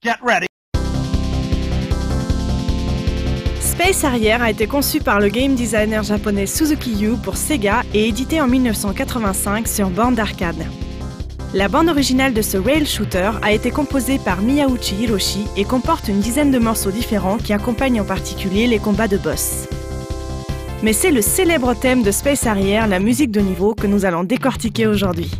Get ready. Space Harrier a été conçu par le game designer japonais Suzuki Yu pour Sega et édité en 1985 sur borne d'arcade. La bande originale de ce rail shooter a été composée par Miyauchi Hiroshi et comporte une dizaine de morceaux différents qui accompagnent en particulier les combats de boss. Mais c'est le célèbre thème de Space Harrier, la musique de niveau, que nous allons décortiquer aujourd'hui.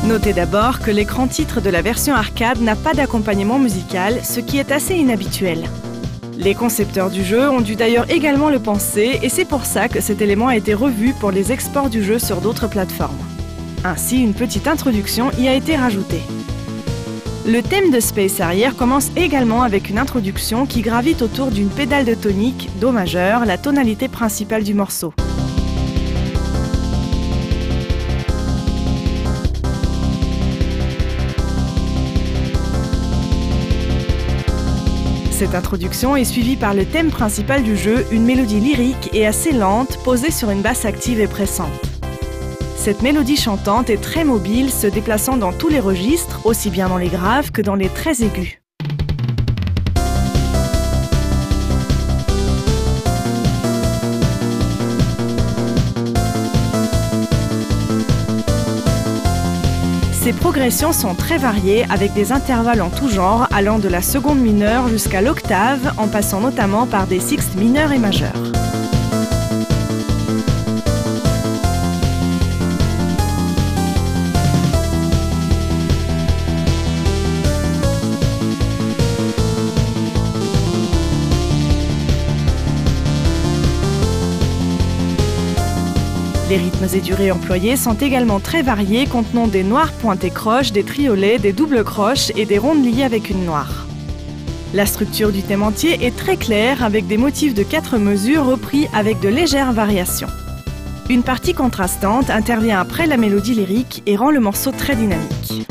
Notez d'abord que l'écran titre de la version arcade n'a pas d'accompagnement musical, ce qui est assez inhabituel. Les concepteurs du jeu ont dû d'ailleurs également le penser et c'est pour ça que cet élément a été revu pour les exports du jeu sur d'autres plateformes. Ainsi, une petite introduction y a été rajoutée. Le thème de Space Harrier commence également avec une introduction qui gravite autour d'une pédale de tonique, Do majeur, la tonalité principale du morceau. Cette introduction est suivie par le thème principal du jeu, une mélodie lyrique et assez lente, posée sur une basse active et pressante. Cette mélodie chantante est très mobile, se déplaçant dans tous les registres, aussi bien dans les graves que dans les très aigus. Ces progressions sont très variées avec des intervalles en tout genre allant de la seconde mineure jusqu'à l'octave en passant notamment par des sixtes mineurs et majeurs. Les rythmes et durées employés sont également très variés, contenant des noirs pointés croches, des triolets, des doubles croches et des rondes liées avec une noire. La structure du thème entier est très claire avec des motifs de 4 mesures repris avec de légères variations. Une partie contrastante intervient après la mélodie lyrique et rend le morceau très dynamique.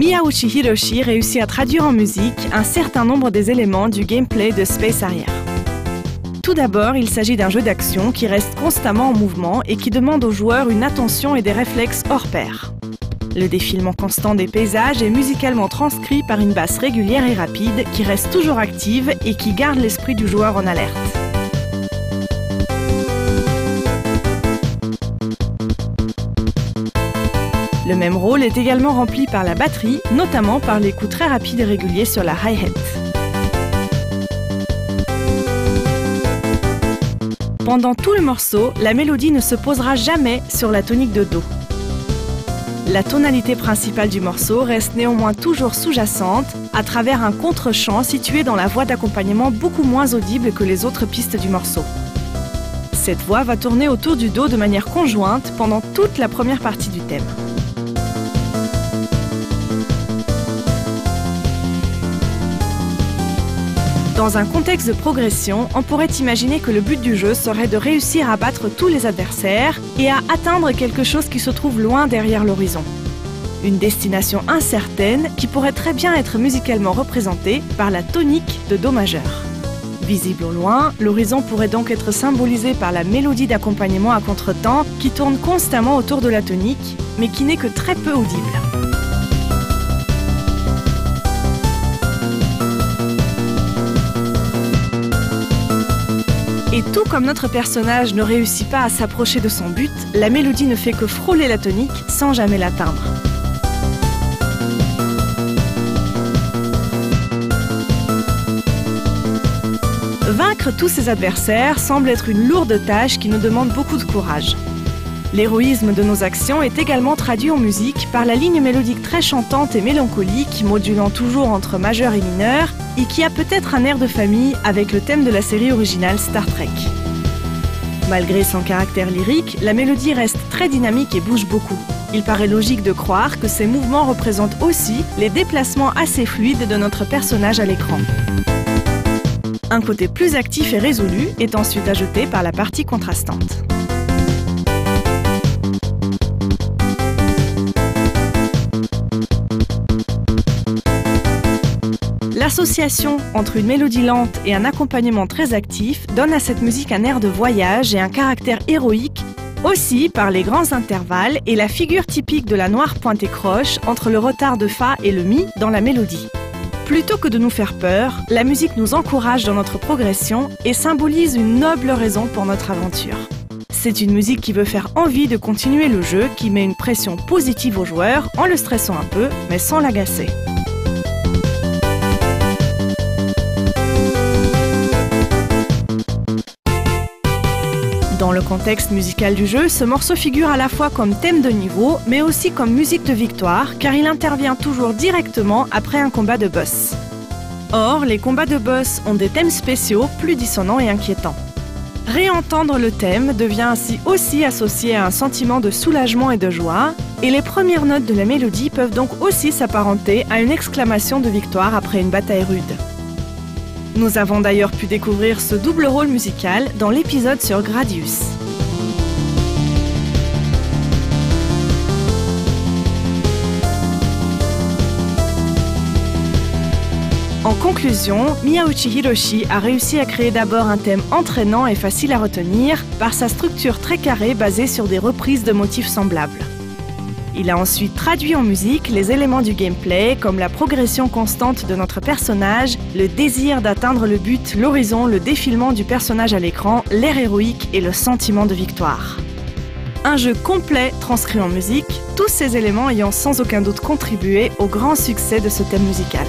Miyauchi Hiroshi réussit à traduire en musique un certain nombre des éléments du gameplay de Space Harrier. Tout d'abord, il s'agit d'un jeu d'action qui reste constamment en mouvement et qui demande aux joueurs une attention et des réflexes hors pair. Le défilement constant des paysages est musicalement transcrit par une basse régulière et rapide qui reste toujours active et qui garde l'esprit du joueur en alerte. Le même rôle est également rempli par la batterie, notamment par les coups très rapides et réguliers sur la hi-hat. Pendant tout le morceau, la mélodie ne se posera jamais sur la tonique de Do. La tonalité principale du morceau reste néanmoins toujours sous-jacente à travers un contre-champ situé dans la voix d'accompagnement beaucoup moins audible que les autres pistes du morceau. Cette voix va tourner autour du Do de manière conjointe pendant toute la première partie du thème. Dans un contexte de progression, on pourrait imaginer que le but du jeu serait de réussir à battre tous les adversaires et à atteindre quelque chose qui se trouve loin derrière l'horizon. Une destination incertaine qui pourrait très bien être musicalement représentée par la tonique de Do majeur. Visible au loin, l'horizon pourrait donc être symbolisé par la mélodie d'accompagnement à contretemps qui tourne constamment autour de la tonique, mais qui n'est que très peu audible. Et tout comme notre personnage ne réussit pas à s'approcher de son but, la mélodie ne fait que frôler la tonique sans jamais l'atteindre. Vaincre tous ses adversaires semble être une lourde tâche qui nous demande beaucoup de courage. L'héroïsme de nos actions est également traduit en musique par la ligne mélodique très chantante et mélancolique, modulant toujours entre majeur et mineur, et qui a peut-être un air de famille avec le thème de la série originale Star Trek. Malgré son caractère lyrique, la mélodie reste très dynamique et bouge beaucoup. Il paraît logique de croire que ces mouvements représentent aussi les déplacements assez fluides de notre personnage à l'écran. Un côté plus actif et résolu est ensuite ajouté par la partie contrastante. L'association entre une mélodie lente et un accompagnement très actif donne à cette musique un air de voyage et un caractère héroïque, aussi par les grands intervalles et la figure typique de la noire pointée croche entre le retard de Fa et le Mi dans la mélodie. Plutôt que de nous faire peur, la musique nous encourage dans notre progression et symbolise une noble raison pour notre aventure. C'est une musique qui veut faire envie de continuer le jeu, qui met une pression positive au joueur en le stressant un peu, mais sans l'agacer. Dans le contexte musical du jeu, ce morceau figure à la fois comme thème de niveau, mais aussi comme musique de victoire, car il intervient toujours directement après un combat de boss. Or, les combats de boss ont des thèmes spéciaux plus dissonants et inquiétants. Réentendre le thème devient ainsi aussi associé à un sentiment de soulagement et de joie, et les premières notes de la mélodie peuvent donc aussi s'apparenter à une exclamation de victoire après une bataille rude. Nous avons d'ailleurs pu découvrir ce double rôle musical dans l'épisode sur Gradius. En conclusion, Miyauchi Hiroshi a réussi à créer d'abord un thème entraînant et facile à retenir par sa structure très carrée basée sur des reprises de motifs semblables. Il a ensuite traduit en musique les éléments du gameplay, comme la progression constante de notre personnage, le désir d'atteindre le but, l'horizon, le défilement du personnage à l'écran, l'air héroïque et le sentiment de victoire. Un jeu complet transcrit en musique, tous ces éléments ayant sans aucun doute contribué au grand succès de ce thème musical.